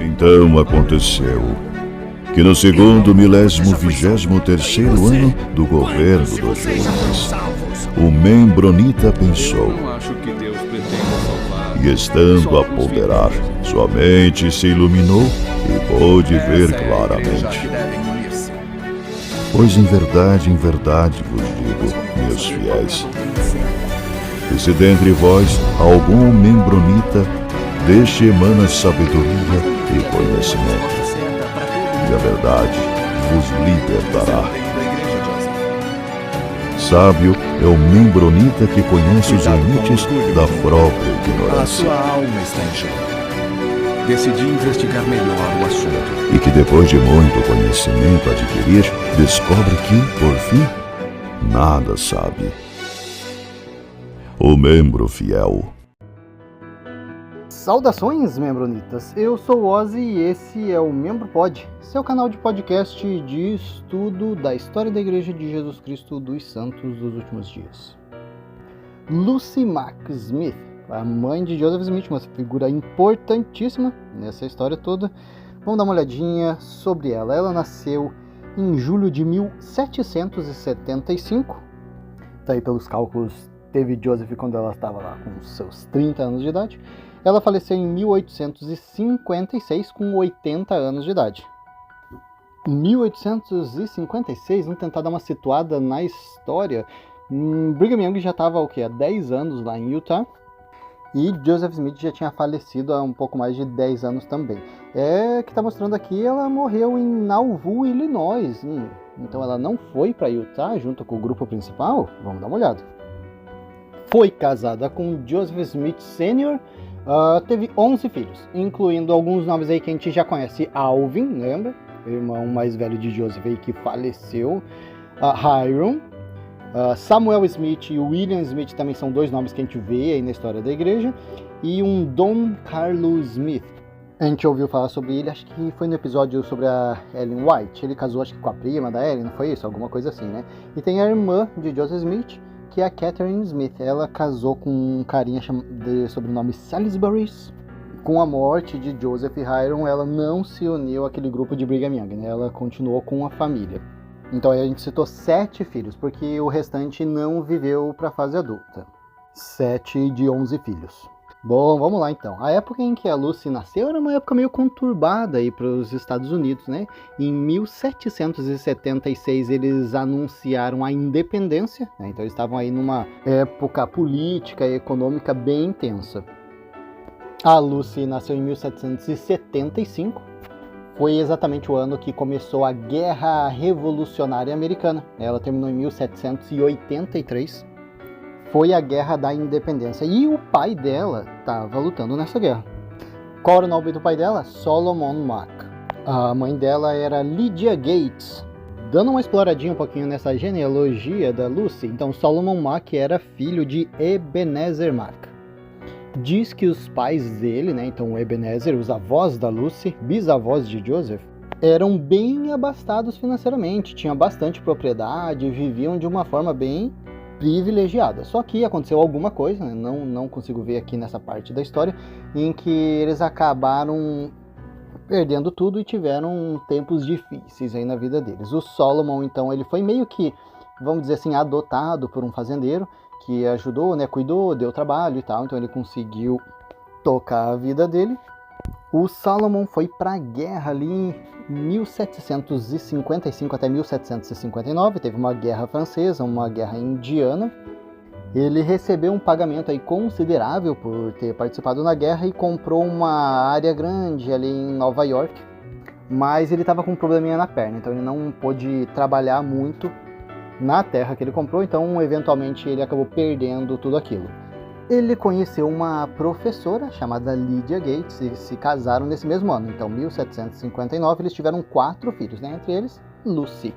Então aconteceu que no segundo 1023º ano do governo do Jonas, o Membronita pensou, e estando a ponderar, sua mente se iluminou e pôde ver claramente. Pois em verdade vos digo, meus fiéis, que se dentre vós algum membronita, deste emana sabedoria e conhecimento, e a verdade vos libertará. Sábio é o membronita que conhece os limites da própria ignorância. A sua alma está em jogo. Decidi investigar melhor o assunto. E que depois de muito conhecimento adquirir, descobre que, por fim, nada sabe. O membro fiel. Saudações, membronitas! Eu sou o Ozzy e esse é o Membro Pod, seu canal de podcast de estudo da história da Igreja de Jesus Cristo dos Santos dos Últimos Dias. Lucy Mack Smith, a mãe de Joseph Smith, uma figura importantíssima nessa história toda. Vamos dar uma olhadinha sobre ela. Ela nasceu em julho de 1775. Tá aí pelos cálculos, teve Joseph quando ela estava lá com seus 30 anos de idade. Ela faleceu em 1856 com 80 anos de idade. Em 1856, vamos tentar dar uma situada na história. Brigham Young já estava há 10 anos lá em Utah. E Joseph Smith já tinha falecido há um pouco mais de 10 anos também. Que está mostrando aqui, ela morreu em Nauvoo, Illinois. Então ela não foi para Utah junto com o grupo principal? Vamos dar uma olhada. Foi casada com Joseph Smith Sr., teve 11 filhos, incluindo alguns nomes aí que a gente já conhece. Alvin, lembra? O irmão mais velho de Joseph aí que faleceu. Hiram, Samuel Smith e William Smith também são dois nomes que a gente vê aí na história da igreja. E um Don Carlos Smith. A gente ouviu falar sobre ele, acho que foi no episódio sobre a Ellen White. Ele casou acho que com a prima da Ellen, não foi isso? Alguma coisa assim, né? E tem a irmã de Joseph Smith, que é a Catherine Smith. Ela casou com um carinha de sobrenome Salisbury. Com a morte de Joseph Hiram, ela não se uniu àquele grupo de Brigham Young, né? Ela continuou com a família. Então aí a gente citou 7 filhos, porque o restante não viveu para a fase adulta. 7 de 11 filhos. Bom, vamos lá então. A época em que a Lucy nasceu era uma época meio conturbada aí para os Estados Unidos, né? Em 1776 eles anunciaram a independência, né? Então eles estavam aí numa época política e econômica bem intensa. A Lucy nasceu em 1775. Foi exatamente o ano que começou a Guerra Revolucionária Americana. Ela terminou em 1783. Foi a Guerra da Independência. E o pai dela estava lutando nessa guerra. Qual era o nome do pai dela? Solomon Mack. A mãe dela era Lydia Gates. Dando uma exploradinha um pouquinho nessa genealogia da Lucy, então Solomon Mack era filho de Ebenezer Mack. Diz que os pais dele, né, então Ebenezer, os avós da Lucy, bisavós de Joseph, eram bem abastados financeiramente, tinham bastante propriedade, viviam de uma forma bem privilegiada. Só que aconteceu alguma coisa, né? Não consigo ver aqui nessa parte da história, em que eles acabaram perdendo tudo e tiveram tempos difíceis aí na vida deles. O Solomon, então, ele foi meio que, vamos dizer assim, adotado por um fazendeiro que ajudou, né, cuidou, deu trabalho e tal, então ele conseguiu tocar a vida dele. O Solomon foi para a guerra ali em 1755 até 1759, teve uma guerra francesa, uma guerra indiana. Ele recebeu um pagamento aí considerável por ter participado na guerra e comprou uma área grande ali em Nova York, mas ele estava com um probleminha na perna, então ele não pôde trabalhar muito na terra que ele comprou, então eventualmente ele acabou perdendo tudo aquilo. Ele conheceu uma professora chamada Lydia Gates e se casaram nesse mesmo ano. Então, 1759, eles tiveram 4 filhos, né? Entre eles, Lucy.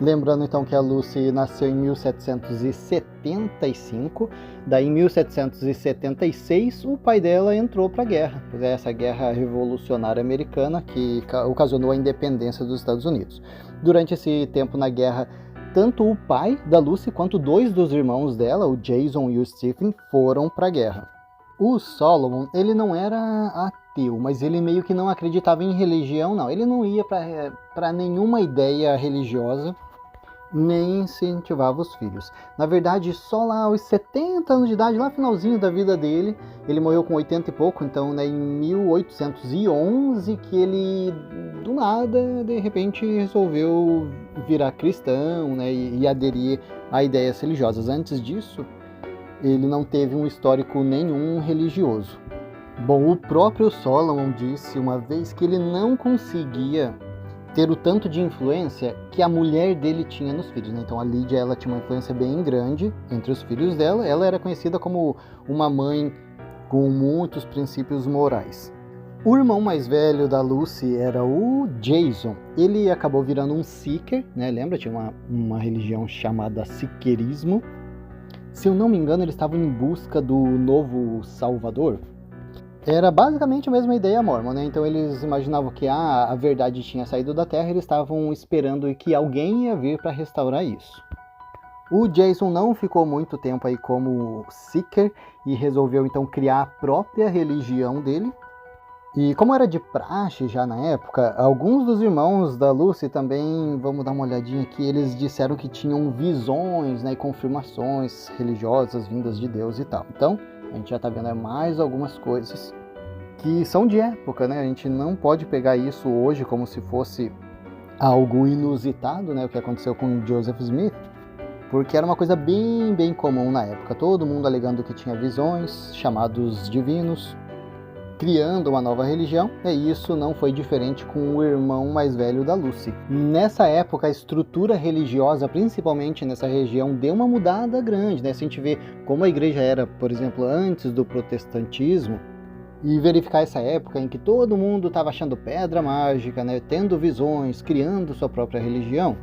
Lembrando então que a Lucy nasceu em 1775, daí em 1776 o pai dela entrou para a guerra, essa guerra revolucionária americana que ocasionou a independência dos Estados Unidos. Durante esse tempo na guerra, tanto o pai da Lucy quanto 2 dos irmãos dela, o Jason e o Stephen, foram para a guerra. O Solomon, ele não era ateu, mas ele meio que não acreditava em religião, não. Ele não ia para nenhuma ideia religiosa, nem incentivava os filhos. Na verdade, só lá aos 70 anos de idade, lá no finalzinho da vida dele, ele morreu com 80 e pouco, então, né, em 1811, que ele, do nada, de repente, resolveu virar cristão, né, e aderir a ideias religiosas. Antes disso, ele não teve um histórico nenhum religioso. Bom, o próprio Solomon disse uma vez que ele não conseguia ter o tanto de influência que a mulher dele tinha nos filhos, né? Então a Lídia, ela tinha uma influência bem grande entre os filhos dela. Ela era conhecida como uma mãe com muitos princípios morais. O irmão mais velho da Lucy era o Jason. Ele acabou virando um Seeker, né? Lembra? Tinha uma religião chamada Seekerismo. Se eu não me engano, eles estavam em busca do novo Salvador. Era basicamente a mesma ideia mórmon, né? Então eles imaginavam que a verdade tinha saído da Terra e eles estavam esperando que alguém ia vir para restaurar isso. O Jason não ficou muito tempo aí como Seeker e resolveu então criar a própria religião dele. E como era de praxe já na época, alguns dos irmãos da Lucy também, vamos dar uma olhadinha aqui, eles disseram que tinham visões, né, e confirmações religiosas vindas de Deus e tal. Então, a gente já está vendo mais algumas coisas que são de época, né? A gente não pode pegar isso hoje como se fosse algo inusitado, né? O que aconteceu com Joseph Smith, porque era uma coisa bem comum na época. Todo mundo alegando que tinha visões, chamados divinos, criando uma nova religião, e isso não foi diferente com o irmão mais velho da Lucy. Nessa época, a estrutura religiosa, principalmente nessa região, deu uma mudada grande, né? Se a gente vê como a igreja era, por exemplo, antes do protestantismo, e verificar essa época em que todo mundo estava achando pedra mágica, né? Tendo visões, criando sua própria religião,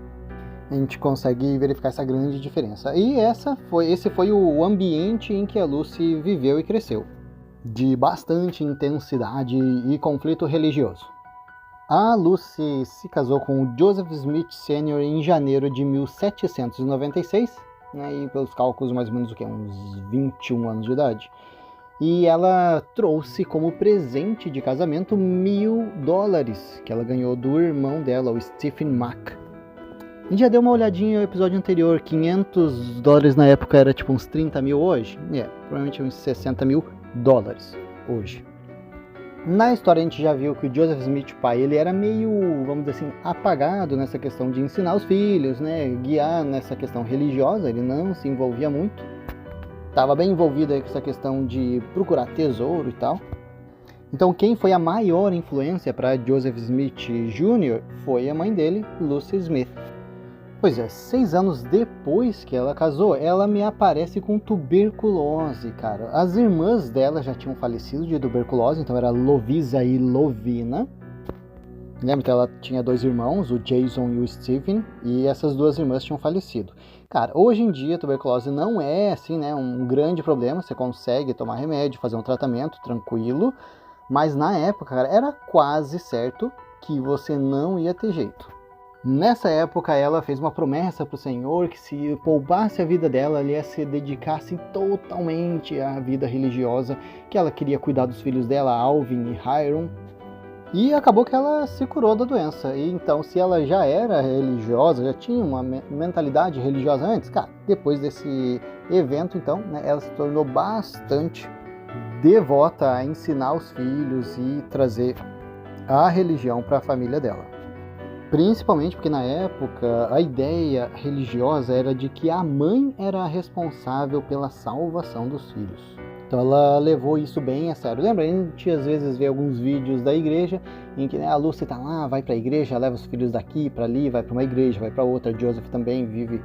a gente consegue verificar essa grande diferença. E esse foi o ambiente em que a Lucy viveu e cresceu, de bastante intensidade e conflito religioso. A Lucy se casou com o Joseph Smith Sr. em janeiro de 1796, né, e pelos cálculos mais ou menos uns 21 anos de idade. E ela trouxe como presente de casamento $1.000 que ela ganhou do irmão dela, o Stephen Mack. A gente já deu uma olhadinha no episódio anterior, $500 na época era tipo uns 30 mil hoje? Provavelmente uns 60 mil dólares hoje. Na história a gente já viu que o Joseph Smith, pai, ele era meio, vamos dizer assim, apagado nessa questão de ensinar os filhos, né, guiar nessa questão religiosa, ele não se envolvia muito. Estava bem envolvido aí com essa questão de procurar tesouro e tal. Então quem foi a maior influência para Joseph Smith Jr. foi a mãe dele, Lucy Smith. Pois é, 6 anos depois que ela casou, ela me aparece com tuberculose, cara. As irmãs dela já tinham falecido de tuberculose, então era Lovisa e Lovina. Lembra que ela tinha 2 irmãos, o Jason e o Stephen, e essas 2 irmãs tinham falecido. Cara, hoje em dia a tuberculose não é assim, né, um grande problema, você consegue tomar remédio, fazer um tratamento tranquilo, mas na época, cara, era quase certo que você não ia ter jeito. Nessa época ela fez uma promessa para o Senhor que se poupasse a vida dela, ela ia se dedicar assim, totalmente à vida religiosa, que ela queria cuidar dos filhos dela, Alvin e Hiram. E acabou que ela se curou da doença. E então, se ela já era religiosa, já tinha uma mentalidade religiosa antes, cara, depois desse evento, então, né, ela se tornou bastante devota a ensinar os filhos e trazer a religião para a família dela. Principalmente porque na época a ideia religiosa era de que a mãe era a responsável pela salvação dos filhos. Então ela levou isso bem a sério. Lembra? A gente às vezes vê alguns vídeos da igreja em que, né, a Lucy tá lá, vai para a igreja, leva os filhos daqui para ali, vai para uma igreja, vai para outra. Joseph também vive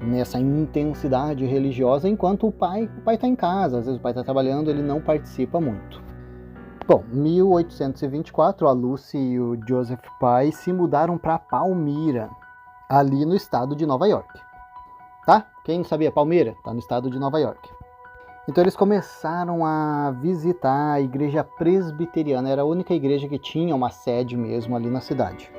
nessa intensidade religiosa, enquanto o pai está em casa. Às vezes o pai está trabalhando, ele não participa muito. Bom, em 1824, a Lucy e o Joseph pai se mudaram para Palmyra, ali no estado de Nova York. Tá? Quem não sabia, Palmyra está no estado de Nova York. Então eles começaram a visitar a igreja presbiteriana, era a única igreja que tinha uma sede mesmo ali na cidade.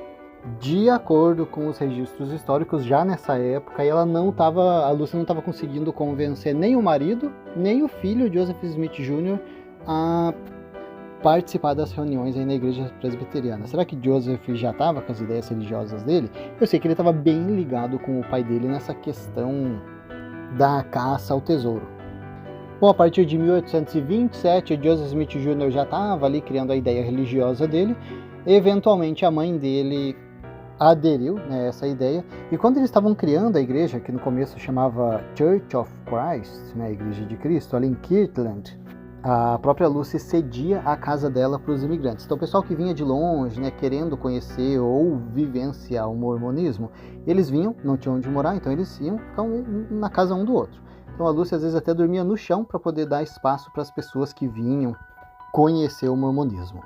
De acordo com os registros históricos, já nessa época, a Lucy não estava conseguindo convencer nem o marido, nem o filho, Joseph Smith Jr., a participar das reuniões aí na igreja presbiteriana. Será que Joseph já estava com as ideias religiosas dele? Eu sei que ele estava bem ligado com o pai dele nessa questão da caça ao tesouro. Bom, a partir de 1827, Joseph Smith Jr. já estava ali criando a ideia religiosa dele. Eventualmente, a mãe dele aderiu, né, a essa ideia, e quando eles estavam criando a igreja, que no começo chamava Church of Christ, né, a Igreja de Cristo, ali em Kirtland, a própria Lucy cedia a casa dela para os imigrantes. Então o pessoal que vinha de longe, né, querendo conhecer ou vivenciar o mormonismo, eles vinham, não tinham onde morar, então eles iam ficar na casa um do outro. Então a Lucy às vezes até dormia no chão para poder dar espaço para as pessoas que vinham conhecer o mormonismo.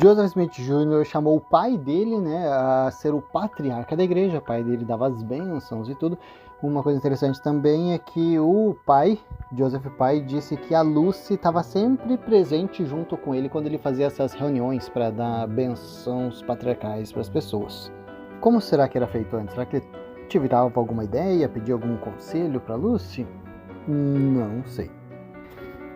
Joseph Smith Jr. chamou o pai dele, né, a ser o patriarca da igreja. O pai dele dava as bênçãos e tudo. Uma coisa interessante também é que o pai, Joseph pai, disse que a Lucy estava sempre presente junto com ele quando ele fazia essas reuniões para dar bênçãos patriarcais para as pessoas. Como será que era feito antes? Será que ele tirava alguma ideia, pedia algum conselho para Lucy? Não sei.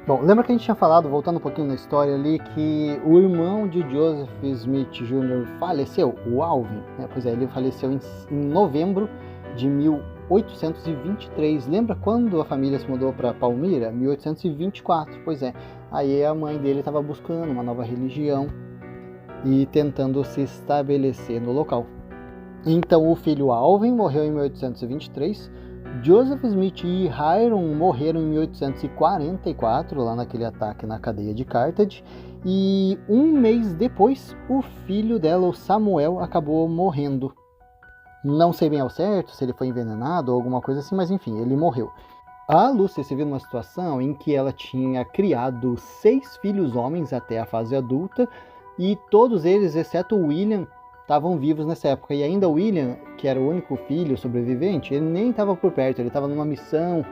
Bom, lembra que a gente tinha falado, voltando um pouquinho na história ali, que o irmão de Joseph Smith Jr. faleceu, o Alvin, né? Pois é, ele faleceu em novembro de 1823. Lembra quando a família se mudou para Palmyra? 1824, pois é. Aí a mãe dele estava buscando uma nova religião e tentando se estabelecer no local. Então o filho Alvin morreu em 1823, Joseph Smith e Hiram morreram em 1844, lá naquele ataque na cadeia de Carthage, e um mês depois, o filho dela, o Samuel, acabou morrendo. Não sei bem ao certo se ele foi envenenado ou alguma coisa assim, mas enfim, ele morreu. A Lucy se viu numa situação em que ela tinha criado 6 filhos homens até a fase adulta, e todos eles, exceto o William, estavam vivos nessa época. E ainda o William, que era o único filho sobrevivente, ele nem estava por perto, ele estava numa missão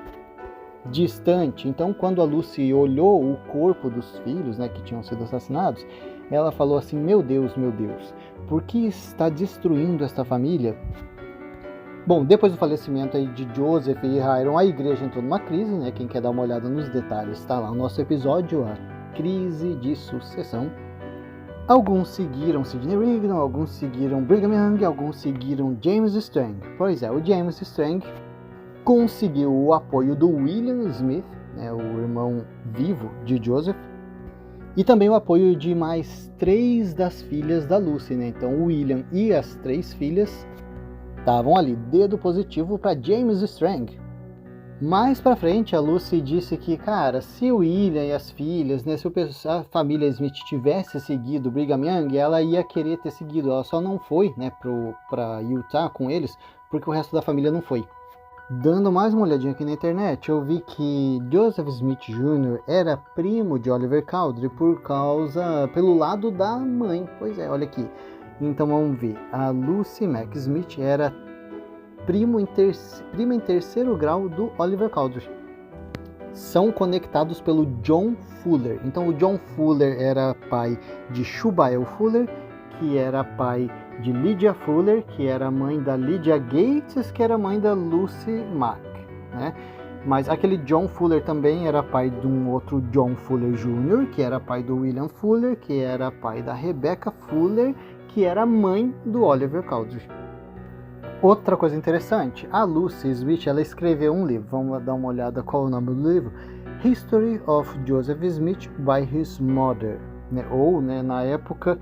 distante. Então, quando a Lucy olhou o corpo dos filhos, né, que tinham sido assassinados, ela falou assim: meu Deus, por que está destruindo esta família? Bom, depois do falecimento aí de Joseph e Hiram, a igreja entrou numa crise, né? Quem quer dar uma olhada nos detalhes, está lá no nosso episódio, a crise de sucessão. Alguns seguiram Sidney Rigdon, alguns seguiram Brigham Young, alguns seguiram James Strang. Pois é, o James Strang conseguiu o apoio do William Smith, né, o irmão vivo de Joseph, e também o apoio de mais 3 das filhas da Lucy, né? Então o William e as 3 filhas estavam ali, dedo positivo para James Strang. Mais pra frente, a Lucy disse que, cara, se o William e as filhas, né, se a família Smith tivesse seguido Brigham Young, ela ia querer ter seguido. Ela só não foi, né, pra Utah com eles, porque o resto da família não foi. Dando mais uma olhadinha aqui na internet, eu vi que Joseph Smith Jr. era primo de Oliver Cowdery pelo lado da mãe. Pois é, olha aqui. Então vamos ver. A Lucy Mack Smith era prima em terceiro grau do Oliver Cowdery. São conectados pelo John Fuller. Então o John Fuller era pai de Shubael Fuller, que era pai de Lydia Fuller, que era mãe da Lydia Gates, que era mãe da Lucy Mack, né? Mas aquele John Fuller também era pai de um outro John Fuller Jr., que era pai do William Fuller, que era pai da Rebecca Fuller, que era mãe do Oliver Cowdery. Outra coisa interessante, a Lucy Smith, ela escreveu um livro, vamos dar uma olhada qual é o nome do livro, History of Joseph Smith by His Mother, né? Ou, né, na época,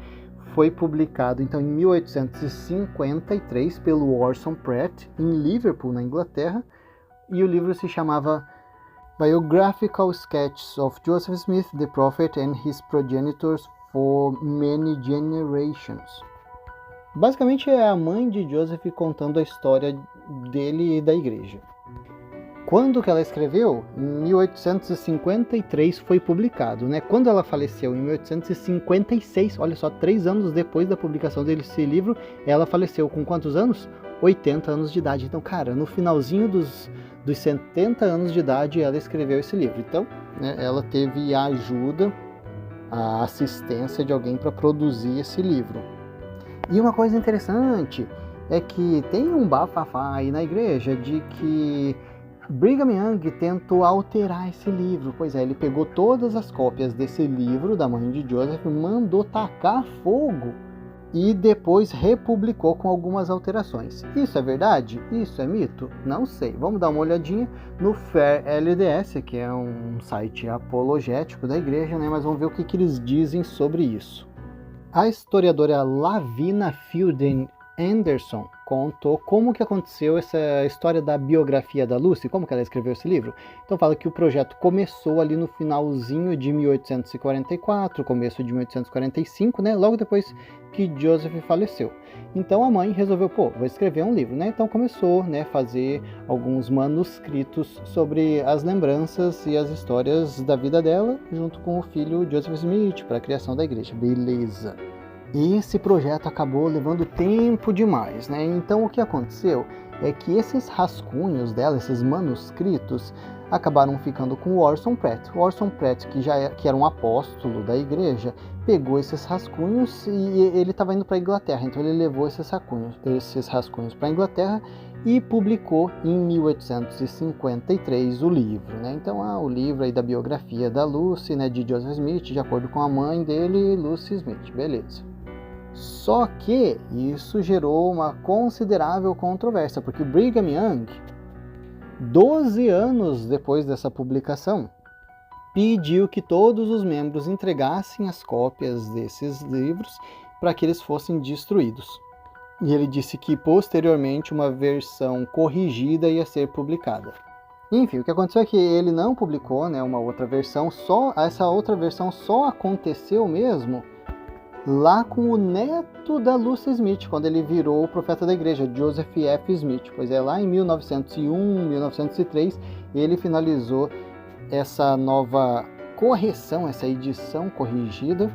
foi publicado então em 1853 pelo Orson Pratt, em Liverpool, na Inglaterra, e o livro se chamava Biographical Sketches of Joseph Smith, the Prophet and His Progenitors for Many Generations. Basicamente é a mãe de Joseph contando a história dele e da igreja. Quando que ela escreveu? Em 1853 foi publicado, né? Quando ela faleceu, em 1856, olha só, 3 anos depois da publicação desse livro, ela faleceu com quantos anos? 80 anos de idade. Então, cara, no finalzinho dos 70 anos de idade, ela escreveu esse livro. Então, né, ela teve a ajuda, a assistência de alguém para produzir esse livro. E uma coisa interessante é que tem um bafafá aí na igreja de que Brigham Young tentou alterar esse livro. Pois é, ele pegou todas as cópias desse livro da mãe de Joseph, mandou tacar fogo e depois republicou com algumas alterações. Isso é verdade? Isso é mito? Não sei. Vamos dar uma olhadinha no Fair LDS, que é um site apologético da igreja, né? Mas vamos ver o que eles dizem sobre isso. A historiadora Lavina Fielden Anderson contou como que aconteceu essa história da biografia da Lucy, como que ela escreveu esse livro. Então fala que o projeto começou ali no finalzinho de 1844, começo de 1845, né, logo depois que Joseph faleceu. Então a mãe resolveu, vou escrever um livro, né? Então começou, né, fazer alguns manuscritos sobre as lembranças e as histórias da vida dela, junto com o filho Joseph Smith, para a criação da igreja. Beleza. E esse projeto acabou levando tempo demais, né? Então o que aconteceu é que esses rascunhos dela, esses manuscritos, acabaram ficando com o Orson Pratt. O Orson Pratt, que era um apóstolo da igreja, pegou esses rascunhos e ele estava indo para a Inglaterra, então ele levou esses rascunhos para a Inglaterra e publicou em 1853 o livro, né? Então o livro aí da biografia da Lucy, né, de Joseph Smith, de acordo com a mãe dele, Lucy Smith, beleza. Só que isso gerou uma considerável controvérsia, porque Brigham Young, 12 anos depois dessa publicação, pediu que todos os membros entregassem as cópias desses livros para que eles fossem destruídos. E ele disse que posteriormente uma versão corrigida ia ser publicada. Enfim, o que aconteceu é que ele não publicou, né, uma outra versão, essa outra versão só aconteceu mesmo lá com o neto da Lucy Smith, quando ele virou o profeta da igreja, Joseph F. Smith. Pois é, lá em 1901, 1903, ele finalizou essa nova correção, essa edição corrigida.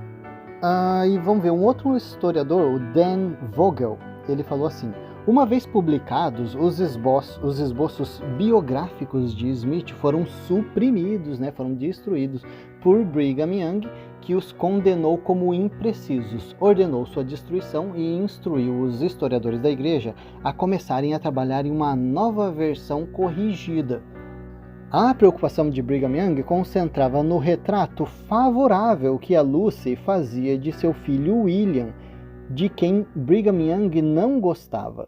E vamos ver, um outro historiador, o Dan Vogel, ele falou assim: uma vez publicados, os esboços biográficos de Smith foram suprimidos, né, foram destruídos por Brigham Young, que os condenou como imprecisos, ordenou sua destruição e instruiu os historiadores da igreja a começarem a trabalhar em uma nova versão corrigida. A preocupação de Brigham Young concentrava no retrato favorável que a Lucy fazia de seu filho William, de quem Brigham Young não gostava.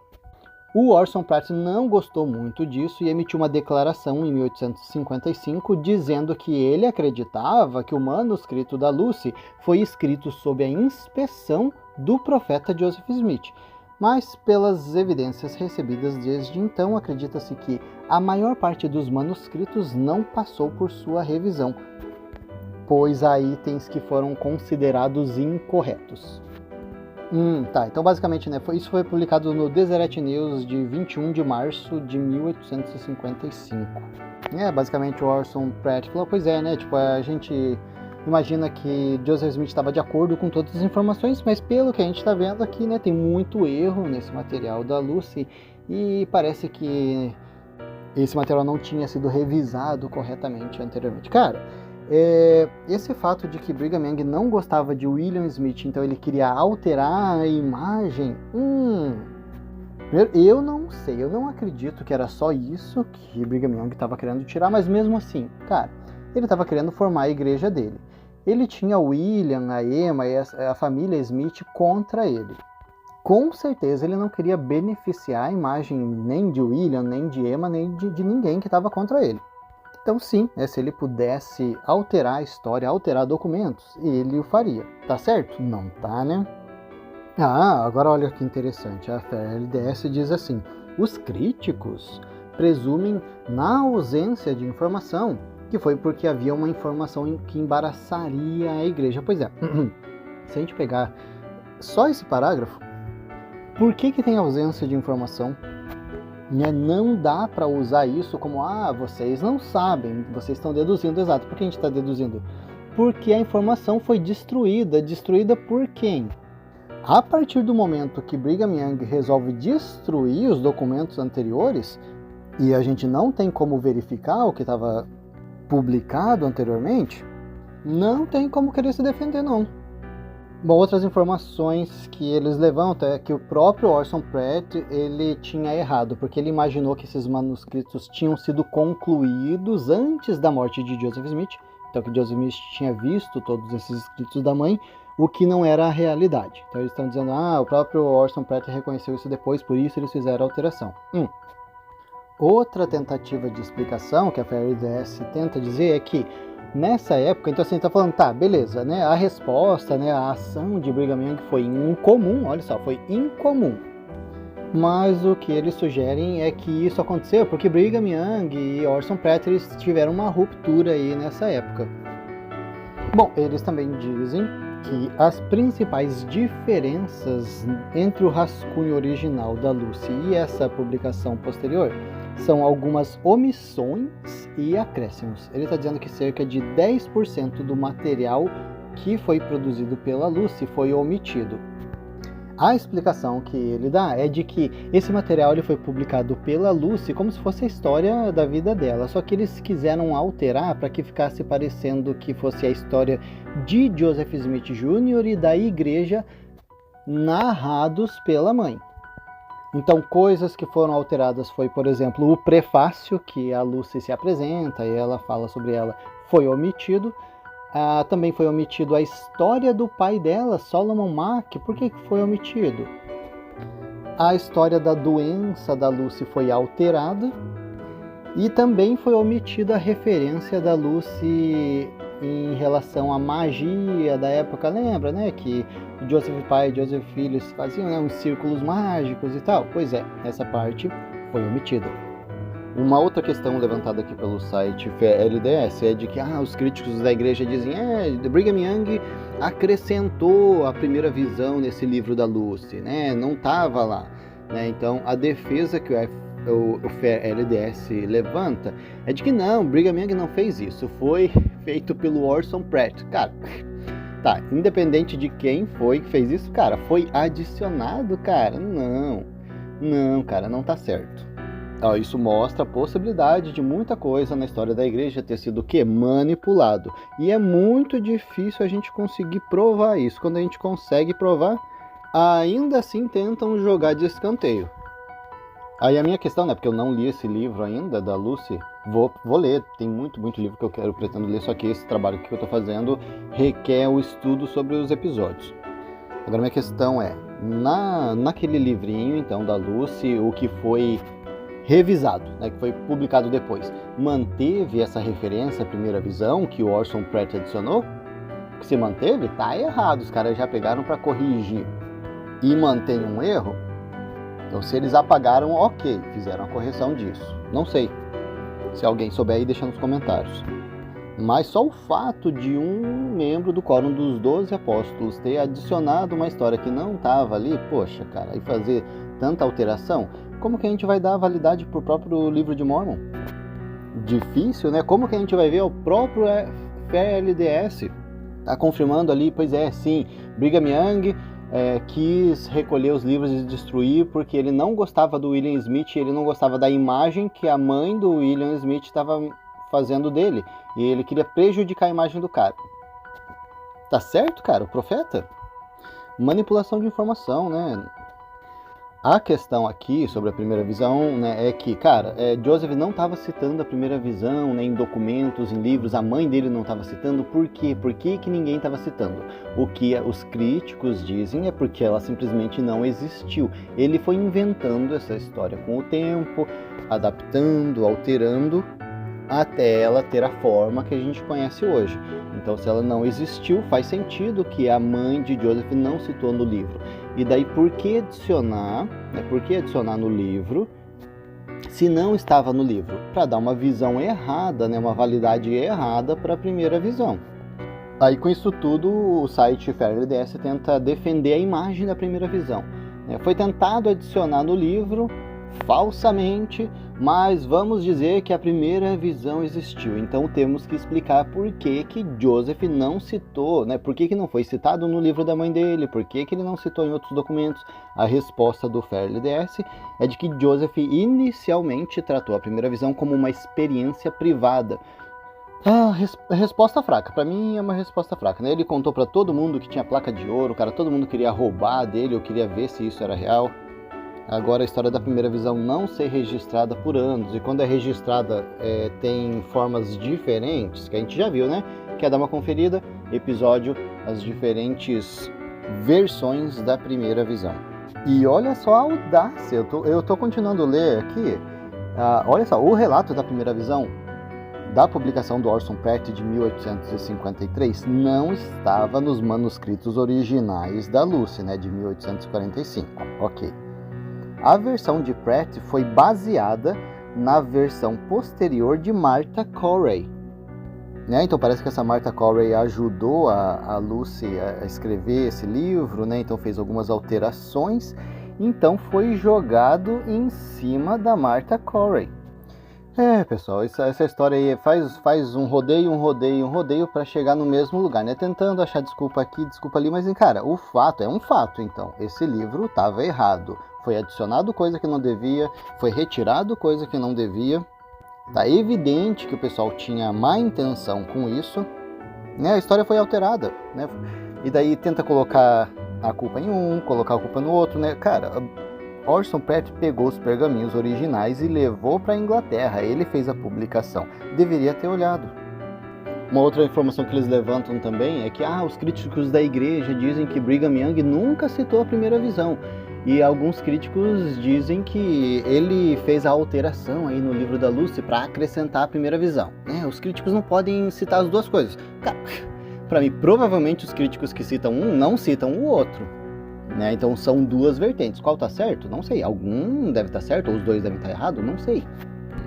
O Orson Pratt não gostou muito disso e emitiu uma declaração em 1855 dizendo que ele acreditava que o manuscrito da Lucy foi escrito sob a inspeção do profeta Joseph Smith. Mas, pelas evidências recebidas desde então, acredita-se que a maior parte dos manuscritos não passou por sua revisão, pois há itens que foram considerados incorretos. Então basicamente, né, isso foi publicado no Deseret News de 21 de março de 1855. Basicamente o Orson Pratt falou, pois é, né, tipo, a gente imagina que Joseph Smith estava de acordo com todas as informações, mas pelo que a gente está vendo aqui, né, tem muito erro nesse material da Lucy e parece que esse material não tinha sido revisado corretamente anteriormente. Cara, esse fato de que Brigham Young não gostava de William Smith, então ele queria alterar a imagem, eu não sei, eu não acredito que era só isso que Brigham Young estava querendo tirar, mas mesmo assim, cara, ele estava querendo formar a igreja dele. Ele tinha William, a Emma e a família Smith contra ele. Com certeza ele não queria beneficiar a imagem nem de William, nem de Emma, nem de ninguém que estava contra ele. Então sim, se ele pudesse alterar a história, alterar documentos, ele o faria. Tá certo? Não tá, né? Agora olha que interessante. A LDS diz assim: os críticos presumem na ausência de informação que foi porque havia uma informação que embaraçaria a igreja. Pois é, se a gente pegar só esse parágrafo, por que tem ausência de informação? Não dá para usar isso como, vocês não sabem, vocês estão deduzindo. Exato, por que a gente está deduzindo? Porque a informação foi destruída. Destruída por quem? A partir do momento que Brigham Young resolve destruir os documentos anteriores, e a gente não tem como verificar o que estava publicado anteriormente, não tem como querer se defender, não. Bom, outras informações que eles levantam é que o próprio Orson Pratt ele tinha errado, porque ele imaginou que esses manuscritos tinham sido concluídos antes da morte de Joseph Smith, então que Joseph Smith tinha visto todos esses escritos da mãe, o que não era a realidade. Então eles estão dizendo, o próprio Orson Pratt reconheceu isso depois, por isso eles fizeram a alteração. Outra tentativa de explicação que a FLDS tenta dizer é que nessa época, então assim, tá falando, tá, beleza, né, a resposta, né, a ação de Brigham Young foi incomum, olha só, foi incomum. Mas o que eles sugerem é que isso aconteceu porque Brigham Young e Orson Pratt eles tiveram uma ruptura aí nessa época. Bom, eles também dizem que as principais diferenças entre o rascunho original da Lucy e essa publicação posterior são algumas omissões e acréscimos. Ele está dizendo que cerca de 10% do material que foi produzido pela Lucy foi omitido. A explicação que ele dá é de que esse material ele foi publicado pela Lucy como se fosse a história da vida dela, só que eles quiseram alterar para que ficasse parecendo que fosse a história de Joseph Smith Jr. e da igreja narrados pela mãe. Então, coisas que foram alteradas foi, por exemplo, o prefácio, que a Lucy se apresenta e ela fala sobre ela, foi omitido. Também foi omitido a história do pai dela, Solomon Mack. Por que foi omitido? A história da doença da Lucy foi alterada. E também foi omitida a referência da Lucy em relação à magia da época, lembra, né? Que Joseph pai e Joseph filho faziam, né, uns círculos mágicos e tal. Pois é, essa parte foi omitida. Uma outra questão levantada aqui pelo site LDS é de que os críticos da igreja dizem Brigham Young acrescentou a primeira visão nesse livro da Lucy, né? Não estava lá, né? Então a defesa que o LDS levanta é de que não, Brigham Young não fez isso, foi feito pelo Orson Pratt. Cara, tá, independente de quem foi que fez isso, cara, foi adicionado, cara, não, cara, não tá certo. Isso mostra a possibilidade de muita coisa na história da igreja ter sido manipulado, e é muito difícil a gente conseguir provar isso. Quando a gente consegue provar, ainda assim tentam jogar de escanteio. Aí a minha questão, né, porque eu não li esse livro ainda, da Lucy, vou ler, tem muito livro que eu pretendo ler, só que esse trabalho que eu tô fazendo requer o estudo sobre os episódios. Agora minha questão é, naquele livrinho, então, da Lucy, o que foi revisado, né, que foi publicado depois, manteve essa referência à primeira visão que o Orson Pratt adicionou? Que se manteve? Tá errado, os caras já pegaram para corrigir e mantém um erro. Então, se eles apagaram, ok, fizeram a correção disso. Não sei. Se alguém souber aí, deixa nos comentários. Mas só o fato de um membro do Quórum dos 12 Apóstolos ter adicionado uma história que não estava ali, poxa, cara, e fazer tanta alteração, como que a gente vai dar validade pro próprio livro de Mormon? Difícil, né? Como que a gente vai ver o próprio FLDS tá confirmando ali, pois é, sim, Brigham Young quis recolher os livros e destruir porque ele não gostava do William Smith, ele não gostava da imagem que a mãe do William Smith estava fazendo dele, e ele queria prejudicar a imagem do cara. Tá certo, cara? O profeta? Manipulação de informação, né? A questão aqui sobre a primeira visão, né, é que, cara, Joseph não estava citando a primeira visão, né, em documentos, em livros, a mãe dele não estava citando. Por quê? Por que ninguém estava citando? O que os críticos dizem é porque ela simplesmente não existiu. Ele foi inventando essa história com o tempo, adaptando, alterando, até ela ter a forma que a gente conhece hoje. Então, se ela não existiu, faz sentido que a mãe de Joseph não citou no livro. E daí, por que adicionar, né? Por que adicionar no livro se não estava no livro? Para dar uma visão errada, né? Uma validade errada para a primeira visão. Aí, com isso tudo, o site FLDS tenta defender a imagem da primeira visão, né? Foi tentado adicionar no livro falsamente, mas vamos dizer que a primeira visão existiu. Então temos que explicar por que Joseph não citou, né? Por que não foi citado no livro da mãe dele, por que ele não citou em outros documentos. A resposta do FLDS é de que Joseph inicialmente tratou a primeira visão como uma experiência privada. Resposta fraca. Pra mim é uma resposta fraca, né? Ele contou pra todo mundo que tinha placa de ouro, cara, todo mundo queria roubar dele, eu queria ver se isso era real. Agora a história da primeira visão não ser registrada por anos, e quando é registrada tem formas diferentes, que a gente já viu, né? Quer dar uma conferida? Episódio, as diferentes versões da primeira visão. E olha só a audácia, eu tô continuando a ler aqui, olha só, o relato da primeira visão da publicação do Orson Pratt de 1853 não estava nos manuscritos originais da Lucy, né, de 1845. Ok. A versão de Pratt foi baseada na versão posterior de Martha Corey. Né? Então parece que essa Martha Corey ajudou a Lucy a escrever esse livro, né? Então fez algumas alterações, então foi jogado em cima da Martha Corey. Pessoal, essa história aí faz um rodeio para chegar no mesmo lugar, né? Tentando achar desculpa aqui, desculpa ali, mas, cara, o fato é um fato, então. Esse livro estava errado. Foi adicionado coisa que não devia, foi retirado coisa que não devia. Tá evidente que o pessoal tinha má intenção com isso, né? A história foi alterada, né? E daí tenta colocar a culpa em um, colocar a culpa no outro, né? Cara, Orson Pratt pegou os pergaminhos originais e levou para a Inglaterra. Ele fez a publicação. Deveria ter olhado. Uma outra informação que eles levantam também é que os críticos da igreja dizem que Brigham Young nunca citou a primeira visão. E alguns críticos dizem que ele fez a alteração aí no livro da Lucy para acrescentar a primeira visão. Os críticos não podem citar as duas coisas. Para mim, provavelmente os críticos que citam um não citam o outro. Então são duas vertentes. Qual tá certo? Não sei. Algum deve estar certo, ou os dois devem estar errados? Não sei.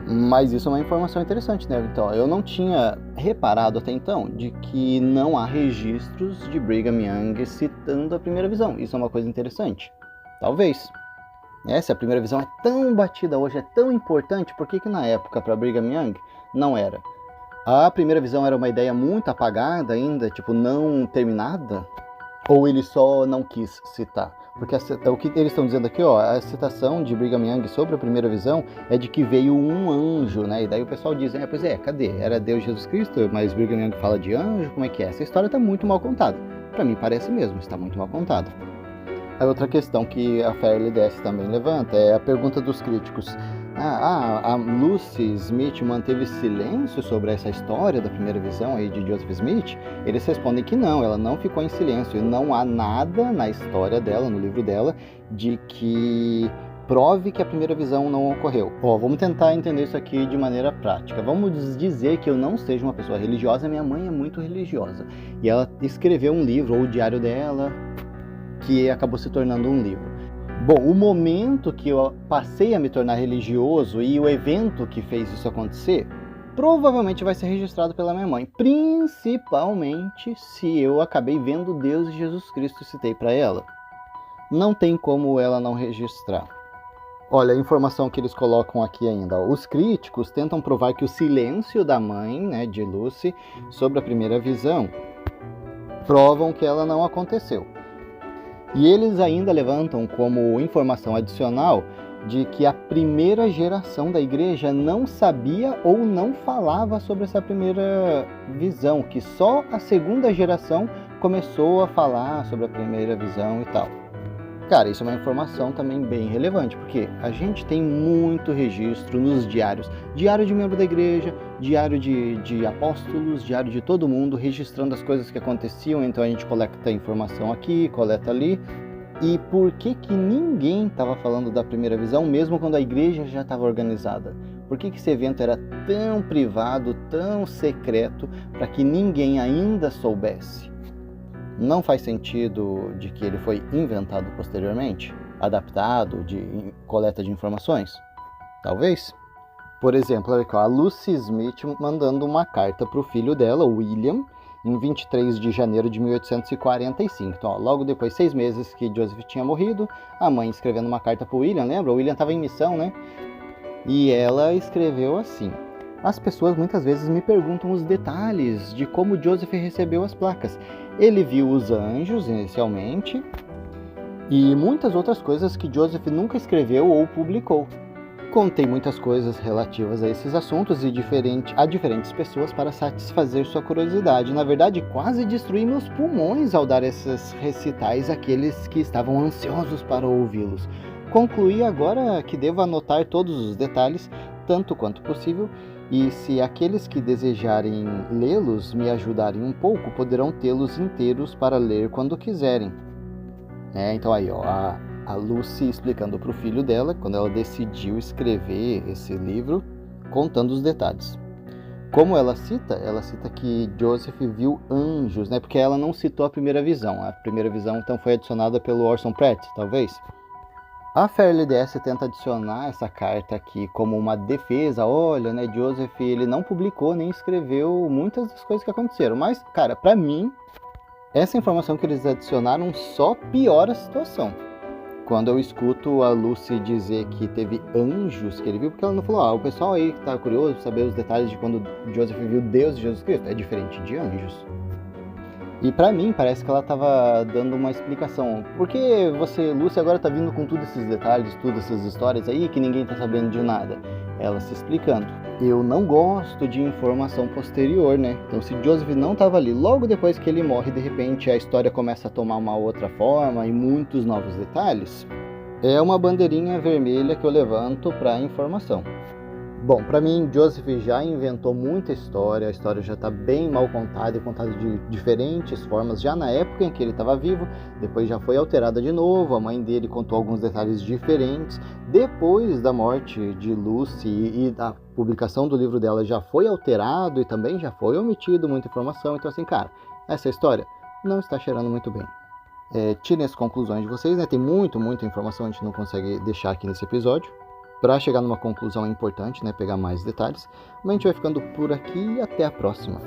Mas isso é uma informação interessante, né? Então, eu não tinha reparado até então de que não há registros de Brigham Young citando a primeira visão. Isso é uma coisa interessante. Talvez. Se a primeira visão é tão batida hoje, é tão importante, por que na época para Brigham Young não era? A primeira visão era uma ideia muito apagada ainda, tipo, não terminada? Ou ele só não quis citar? Porque o que eles estão dizendo aqui, a citação de Brigham Young sobre a primeira visão é de que veio um anjo, né? E daí o pessoal diz, cadê? Era Deus Jesus Cristo, mas Brigham Young fala de anjo, como é que é? Essa história está muito mal contada. Para mim parece mesmo, está muito mal contada. A outra questão que a Fairleigh Deci também levanta é a pergunta dos críticos. A Lucy Smith manteve silêncio sobre essa história da primeira visão aí de Joseph Smith? Eles respondem que não, ela não ficou em silêncio. E não há nada na história dela, no livro dela, de que prove que a primeira visão não ocorreu. Vamos tentar entender isso aqui de maneira prática. Vamos dizer que eu não seja uma pessoa religiosa, minha mãe é muito religiosa. E ela escreveu um livro, ou o diário dela, que acabou se tornando um livro. Bom, o momento que eu passei a me tornar religioso e o evento que fez isso acontecer, provavelmente vai ser registrado pela minha mãe, principalmente se eu acabei vendo Deus e Jesus Cristo e citei para ela. Não tem como ela não registrar. Olha a informação que eles colocam aqui ainda. Os críticos tentam provar que o silêncio da mãe, né, de Lucy, sobre a primeira visão, provam que ela não aconteceu. E eles ainda levantam como informação adicional de que a primeira geração da igreja não sabia ou não falava sobre essa primeira visão, que só a segunda geração começou a falar sobre a primeira visão e tal. Cara, isso é uma informação também bem relevante, porque a gente tem muito registro nos diários. Diário de membro da igreja, diário de apóstolos, diário de todo mundo, registrando as coisas que aconteciam. Então a gente coleta informação aqui, coleta ali. E por que ninguém estava falando da primeira visão, mesmo quando a igreja já estava organizada? Por que esse evento era tão privado, tão secreto, para que ninguém ainda soubesse? Não faz sentido de que ele foi inventado posteriormente? Adaptado de coleta de informações? Talvez. Por exemplo, olha aqui, a Lucy Smith mandando uma carta para o filho dela, William, em 23 de janeiro de 1845. Então, logo depois, 6 meses que Joseph tinha morrido, a mãe escrevendo uma carta para o William, lembra? O William estava em missão, né? E ela escreveu assim: as pessoas muitas vezes me perguntam os detalhes de como Joseph recebeu as placas. Ele viu os anjos inicialmente e muitas outras coisas que Joseph nunca escreveu ou publicou. Contei muitas coisas relativas a esses assuntos e a diferentes pessoas para satisfazer sua curiosidade. Na verdade, quase destruí meus pulmões ao dar esses recitais àqueles que estavam ansiosos para ouvi-los. Concluí agora que devo anotar todos os detalhes, tanto quanto possível, e se aqueles que desejarem lê-los me ajudarem um pouco, poderão tê-los inteiros para ler quando quiserem. Então aí, ó, a Lucy explicando para o filho dela, quando ela decidiu escrever esse livro, contando os detalhes. Como ela cita que Joseph viu anjos, né? Porque ela não citou a primeira visão. A primeira visão, então, foi adicionada pelo Orson Pratt, talvez. A Fairleigh DS tenta adicionar essa carta aqui como uma defesa. Olha, né, Joseph, ele não publicou nem escreveu muitas das coisas que aconteceram. Mas, cara, pra mim, essa informação que eles adicionaram só piora a situação. Quando eu escuto a Lucy dizer que teve anjos que ele viu, porque ela não falou, o pessoal aí que tá curioso saber os detalhes de quando Joseph viu Deus e Jesus Cristo. É diferente de anjos. E pra mim, parece que ela tava dando uma explicação. Por que você, Lucy, agora tá vindo com todos esses detalhes, todas essas histórias aí, que ninguém tá sabendo de nada? Ela se explicando. Eu não gosto de informação posterior, né? Então, se Joseph não tava ali, logo depois que ele morre, de repente a história começa a tomar uma outra forma e muitos novos detalhes, é uma bandeirinha vermelha que eu levanto pra informação. Bom, para mim, Joseph já inventou muita história, a história já está bem mal contada e contada de diferentes formas, já na época em que ele estava vivo, depois já foi alterada de novo, a mãe dele contou alguns detalhes diferentes, depois da morte de Lucy e da publicação do livro dela já foi alterado e também já foi omitido muita informação, então assim, cara, essa história não está cheirando muito bem. Tirem as conclusões de vocês, né? Tem muita informação, a gente não consegue deixar aqui nesse episódio. Para chegar numa conclusão é importante, né, pegar mais detalhes. Mas a gente vai ficando por aqui e até a próxima.